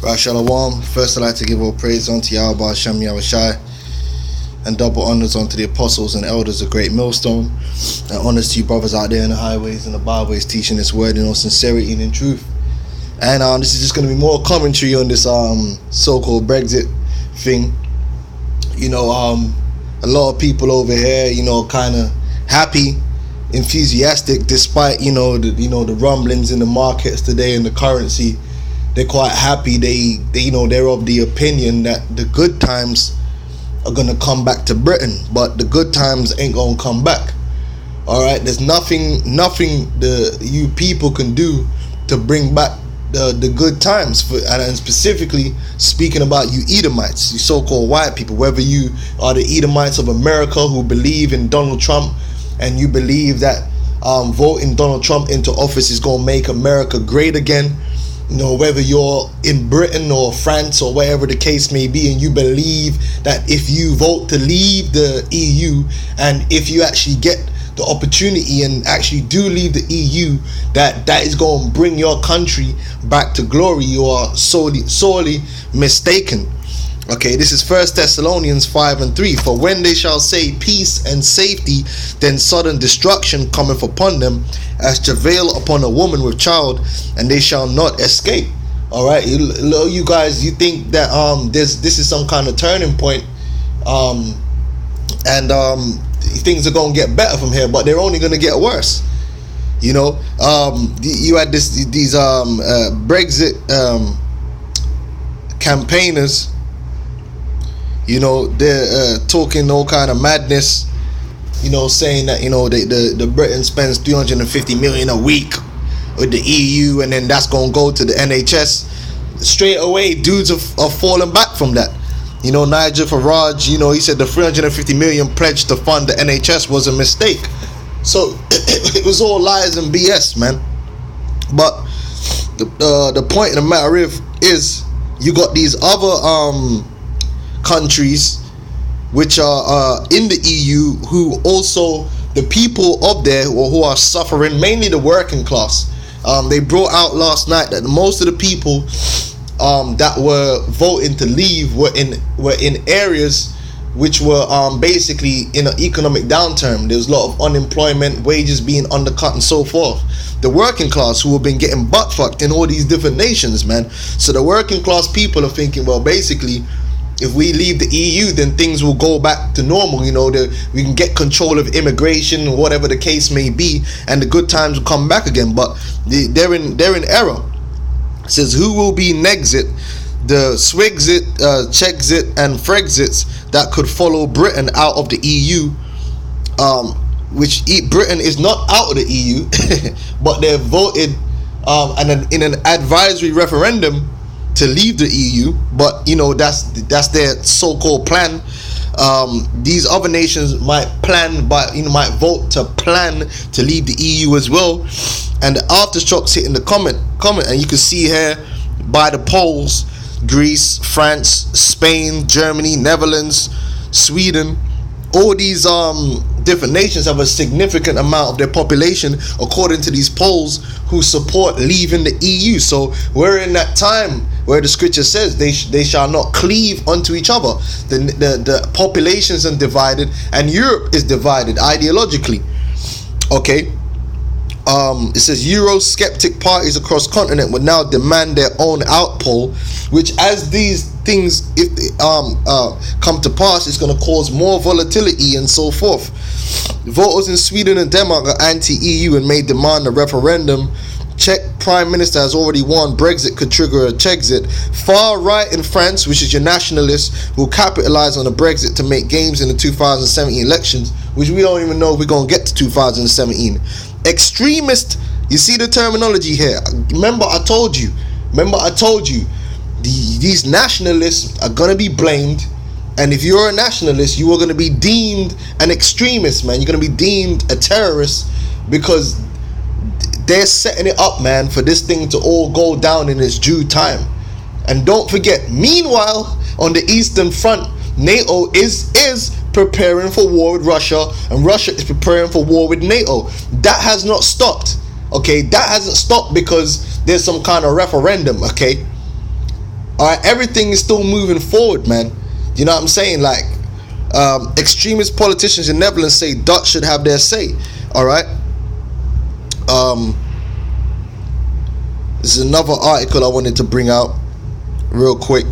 Right, Shalom. First, I'd like to give all praise unto Yahweh Hashem Yahushai, and double honors unto the apostles and elders of Great Millstone, and honors to you brothers out there in the highways and the byways teaching this word in all sincerity and in truth. And this is just going to be more commentary on this so-called Brexit thing. You know, a lot of people over here, you know, kind of happy, enthusiastic, despite the rumblings in the markets today and the currency. They're quite happy. They're of the opinion that the good times are gonna come back to Britain, but the good times ain't gonna come back. All right, there's nothing you people can do to bring back the good times. And specifically speaking about you Edomites, you so-called white people, whether you are the Edomites of America who believe in Donald Trump and you believe that voting Donald Trump into office is gonna make America great again. You know, whether you're in Britain or France or wherever the case may be, and you believe that if you vote to leave the EU, and if you actually get the opportunity and actually do leave the EU, that is going to bring your country back to glory, you are sorely mistaken. Okay, this is 1 Thessalonians 5:3. For when they shall say peace and safety, then sudden destruction cometh upon them, as travail upon a woman with child, and they shall not escape. All right, you guys, you think that this is some kind of turning point, and things are gonna get better from here, but they're only gonna get worse. You know, you had these Brexit campaigners. You know, they're talking all kind of madness, you know, saying that, you know, the Britain spends 350 million a week with the EU, and then that's going to go to the NHS. Straight away, dudes are falling back from that. You know, Nigel Farage, you know, he said the 350 million pledge to fund the NHS was a mistake. So it was all lies and BS, man. But the point of the matter is you got these other countries which are in the EU, who also, the people of there who are suffering, mainly the working class. They brought out last night that most of the people that were voting to leave were in areas which were basically in an economic downturn. There's a lot of unemployment, wages being undercut and so forth. The working class who have been getting butt fucked in all these different nations, man. So the working class people are thinking, well, basically, if we leave the EU, then things will go back to normal. You know, we can get control of immigration or whatever the case may be, and the good times will come back again. But they're in error. It says, who will be Nexit, the Swigsit, Chexit, and Frexits that could follow Britain out of the EU, which Britain is not out of the EU, but they've voted in an advisory referendum to leave the EU. But you know, that's their so-called plan. These other nations might might vote to plan to leave the EU as well, and the aftershocks hitting the comment, and you can see here by the polls, Greece, France, Spain, Germany, Netherlands, Sweden, all these different nations have a significant amount of their population, according to these polls, who support leaving the EU. So we're in that time where the scripture says they shall not cleave unto each other. The populations are divided, and Europe is divided ideologically. Okay. It says Eurosceptic parties across continent would now demand their own outpoll, which, as these things come to pass, is going to cause more volatility and so forth. Voters in Sweden and Denmark are anti-EU and may demand a referendum. Czech Prime Minister has already warned Brexit could trigger a Chexit. Far right in France, which is your nationalists, will capitalize on the Brexit to make gains in the 2017 elections, which we don't even know if we're going to get to 2017. Extremist, you see the terminology here. Remember I told you these nationalists are going to be blamed, and if you're a nationalist, you are going to be deemed an extremist, man. You're going to be deemed a terrorist, because they're setting it up, man, for this thing to all go down in its due time. And don't forget, meanwhile, on the Eastern Front, NATO is preparing for war with Russia, and Russia is preparing for war with NATO. That has not stopped. Okay, that hasn't stopped because there's some kind of referendum. Okay, All right, everything is still moving forward, man. You know what I'm saying? Like, extremist politicians in Netherlands say Dutch should have their say. All right. This is another article I wanted to bring out real quick.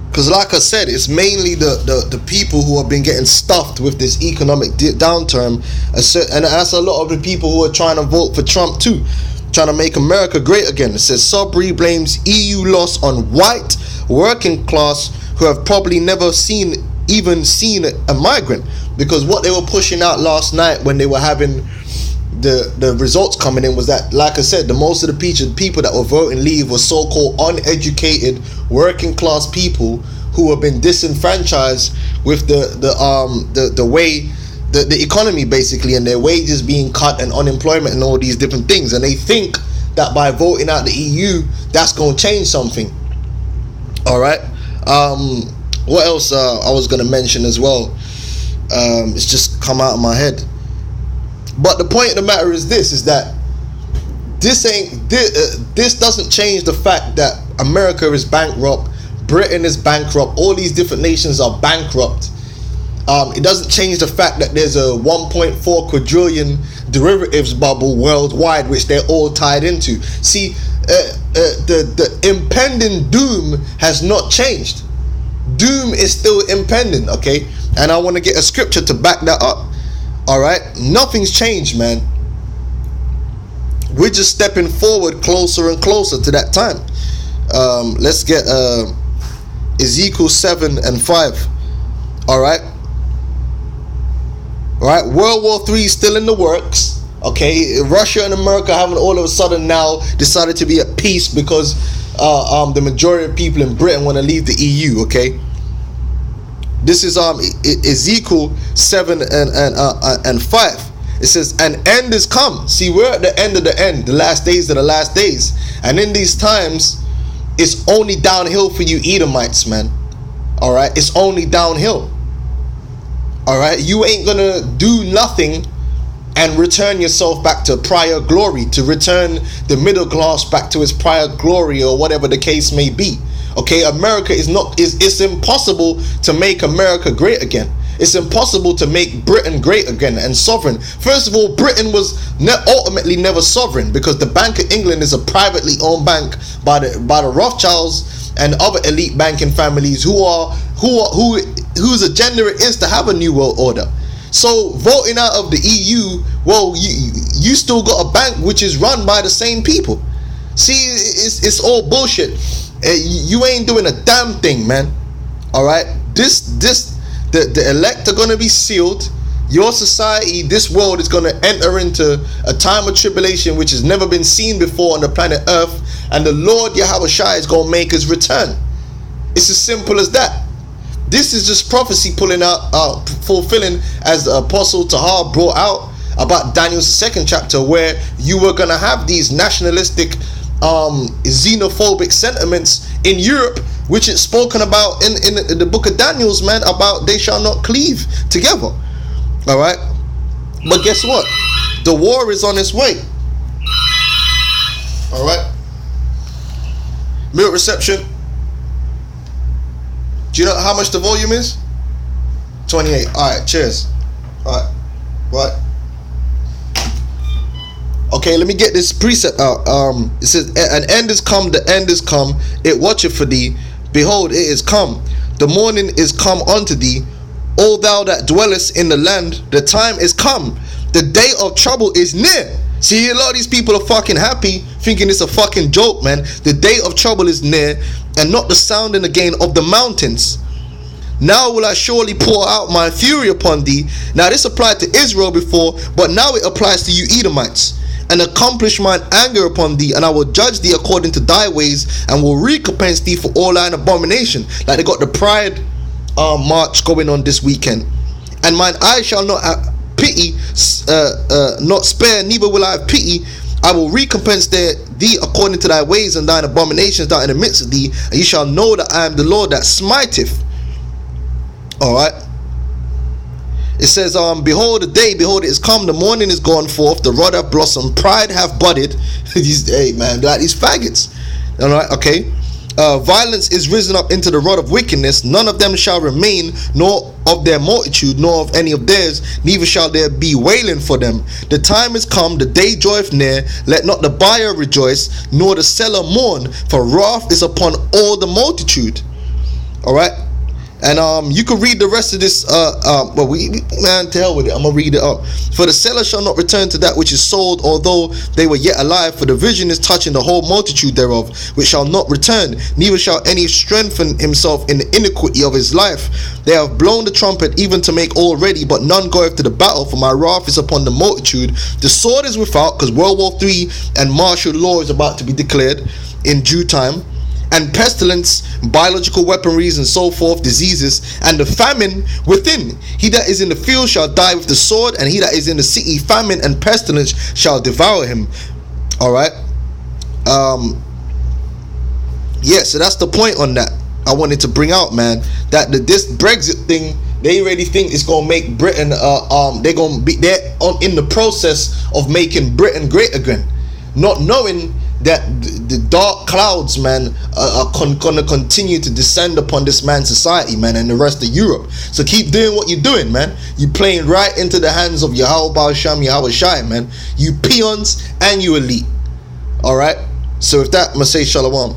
Because like I said, it's mainly the people who have been getting stuffed with this economic downturn, and that's a lot of the people who are trying to vote for Trump too, trying to make America great again. It says Sabri blames EU loss on white working class who have probably never even seen a migrant, because what they were pushing out last night when they were having the results coming in was that, like I said, the most of the people that were voting leave were so-called uneducated working class people who have been disenfranchised with the way the economy basically, and their wages being cut and unemployment and all these different things, and they think that by voting out the EU that's going to change something. All right. What else I was going to mention as well? It's just come out of my head. But the point of the matter is this: is that this doesn't change the fact that America is bankrupt, Britain is bankrupt, all these different nations are bankrupt. It doesn't change the fact that there's a 1.4 quadrillion derivatives bubble worldwide, which they're all tied into. See, the impending doom has not changed. Doom is still impending, okay? And I want to get a scripture to back that up. All right, nothing's changed, man. We're just stepping forward closer and closer to that time. Let's get Ezekiel 7:5. All right. All right. World War III is still in the works. Okay, Russia and America haven't all of a sudden now decided to be at peace because the majority of people in Britain want to leave the EU. Okay. This is Ezekiel 7:5. It says, "An end is come." See, we're at the end of the end, the last days of the last days, and in these times, it's only downhill for you Edomites, man. All right, it's only downhill. All right, you ain't gonna do nothing and return yourself back to prior glory, to return the middle class back to its prior glory, or whatever the case may be. Okay, America it's impossible to make America great again. It's impossible to make Britain great again and sovereign. First of all, Britain was ultimately never sovereign, because the Bank of England is a privately owned bank by the Rothschilds and other elite banking families whose agenda it is to have a new world order. So voting out of the EU, well, you still got a bank which is run by the same people. See, it's all bullshit. You ain't doing a damn thing, man. All right, the elect are gonna be sealed. Your society, this world, is gonna enter into a time of tribulation which has never been seen before on the planet Earth, and the Lord Yahweh Shai is gonna make his return. It's as simple as that. This is just prophecy fulfilling, as the Apostle Tahar brought out about Daniel's 2nd chapter, where you were gonna have these nationalistic, xenophobic sentiments in Europe, which it's spoken about in the book of Daniel's, man, about they shall not cleave together. All right, but guess what? The war is on its way. All right, mute reception. Do you know how much the volume is? 28. All right, cheers. All right, what? Okay, let me get this precept out. It says, "An end is come, the end is come. It watcheth for thee. Behold, it is come. The morning is come unto thee. O thou that dwellest in the land, the time is come. The day of trouble is near." See, a lot of these people are fucking happy, thinking it's a fucking joke, man. The day of trouble is near, and not the sounding again of the mountains. Now will I surely pour out my fury upon thee. Now this applied to Israel before, but now it applies to you Edomites. "And accomplish mine anger upon thee, and I will judge thee according to thy ways, and will recompense thee for all thine abomination." Like they got the Pride march going on this weekend. "And mine eye shall not have pity, not spare, neither will I have pity. I will recompense thee according to thy ways and thine abominations that are in the midst of thee, and ye shall know that I am the Lord that smiteth." All right. It says, behold the day, behold it is come, the morning is gone forth, the rod hath blossomed, pride hath budded. Hey man, like these faggots. Alright, okay. Violence is risen up into the rod of wickedness, none of them shall remain, nor of their multitude, nor of any of theirs, neither shall there be wailing for them. The time is come, the day draweth near, let not the buyer rejoice, nor the seller mourn, for wrath is upon all the multitude. Alright, and you can read the rest of this. Well, man, to hell with it. I'm gonna read it up. For the seller shall not return to that which is sold, although they were yet alive. For the vision is touching the whole multitude thereof, which shall not return. Neither shall any strengthen himself in the iniquity of his life. They have blown the trumpet, even to make all ready, but none goeth to the battle. For my wrath is upon the multitude. The sword is without, because World War III and martial law is about to be declared in due time. And pestilence, biological weaponries, and so forth, diseases, and the famine within. He that is in the field shall die with the sword, and he that is in the city, famine and pestilence shall devour him. Alright. Yeah, so that's the point on that I wanted to bring out, man. That this Brexit thing, they really think it's gonna make Britain they're in the process of making Britain great again, not knowing that the dark clouds, man, are gonna continue to descend upon this man's society, man, and the rest of Europe. So keep doing what you're doing, man. You playing right into the hands of Yahweh Ba'asham, Yahweh Shai, man. You peons and you elite. Alright? So with that, I'm gonna say shalom.